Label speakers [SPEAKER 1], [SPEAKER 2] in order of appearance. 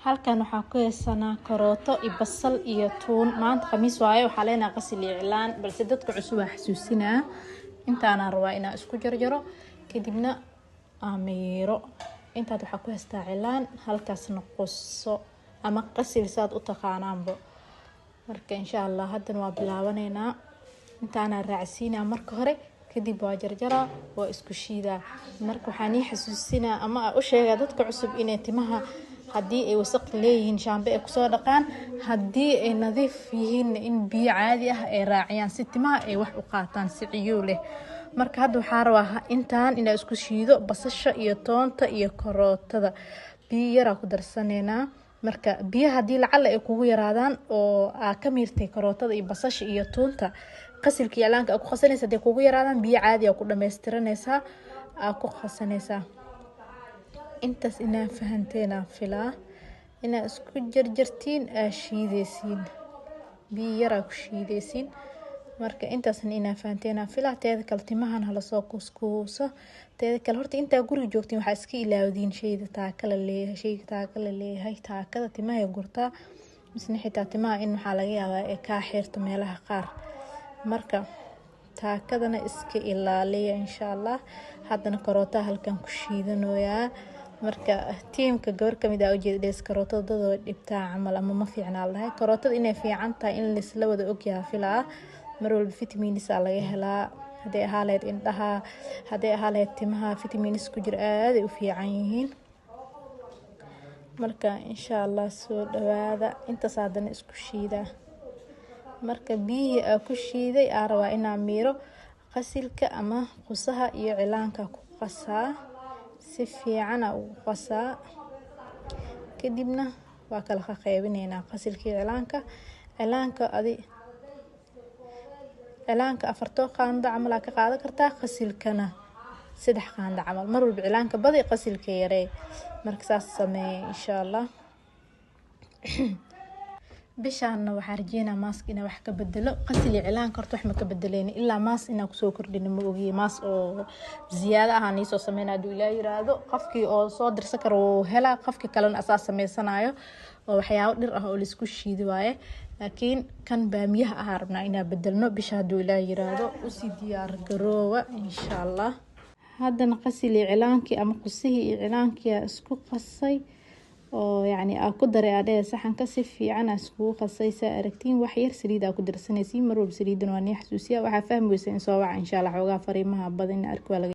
[SPEAKER 1] halkan waxaa ku haysanaa karooto iyo basal iyo tuun. maanta khamiis waaye waxaa leenahay qasil iyo cilaan balse dadka cusub waa xasuusinaa intaana rabaa inaan isku jarjaro kadibna amiiro. intaad waxaa ku haystaa cilaan halkaasna qoso ama qasil saad u taqaanaanba. marka insha Allah hadan waa bilaabaneynaa. intaana raacsiinaa marka hore kadib waa jarjaraa waa isku shiidaa. marka waxaan xasuusinaa ama u sheegaa dadka cusub inay timaha haddii ay wasaq leeyihiin shaambe ay kusoo dhaqaan, haddii ay nadiif yihiin in biyo caadi ah ay raaciyaan si timaha ay wax u qaataan si ciyo leh. marka hadda waxaa rabaa intaan inaan isku shiido basasha iyo toonta iyo karootada. biyo yar ku darsaneynaa. marka biyaha hadii lacala ay kugu yaraadaan oo aa ka miirtay karootada iyo basasha iyo toonta qasilka iyo cilaanka ku qasanaysa hadii kugu yaraadaan biyo caadi ah ku dhameystiranaysa ku qasanaysa. intaas inaa fahanteena filaa inaa isku jarjartiin shiideysiin biyo yar ku shiideysiin. marka intaasna inaa fahanteena filaa teeda kale timahan hala soo kuskuuso. teeda kale horta inta guriga joogtiin waxa iska ilaawdiin sheyda taakala leeyahay taakada timaha gurtaa misna xitaa timaha in waxa laga yaabaa ee ka xirto meelaha qaar. marka taakadana iska ilaaliya insha Allah. hadana karoota halkan ku shiidanoyaa. marka tiimka gabar kamid ah oo jeedes karootada dadoo dhibtaa camal ama ma fiicnaa lahay. karootada inay fiican tahay in la wada ogyahay filaa. mar walba vitamins laga helaa. hadii ahaaleed indhaha, hadii ahaaleed timaha vitamins ku jira aad ay u fiican yihiin. marka insha Allah soo dhawaada intaas hadana isku shiidaa. marka biyo ku shiiday aan rabaa inaan miiro qasilka ama qusaha iyo cilaanka ku qasaa si fiican u qasaa. kadibna waa kala qaybinaynaa qasilka iyo cilaanka cilaanka afarto qaando camal ka qaadan kartaa qasilkana 3 qaando camal. mar walba cilaanka badi qasilka yaree. marka saas sameey insha Allah. bishaan waxa rajeynaa mask ina wax ka bedelo. qasil cilaanka horta wax ma ka bedeleen ilaa mask ina ku soo kordhin ma ogi. mask oo ziyaada ah aan soo sameynaa duu ilaa yiraahdo qofkii oo soo dirsan karo hela qofkii kalena asaas sameysanayo oo waxyaabo dhir ah oo la isku shiidi waaye. laakiin kan baamiyaha ah rabnaa ina bedelno bisha duu ilaa yiraahdo u si diyaar garoowa insha Allah. hadana qasil cilaanki ama qusihii cilaankii isku qasay oo yani ku daray aad saxanka si fiican isku qasaysa aragtiin wax yar saliid ku darsanaysiin. mar walba saliidan waa xasuusiya waxa fahmaysaa in soo waca insha Allah xogaa fariimaha badan arko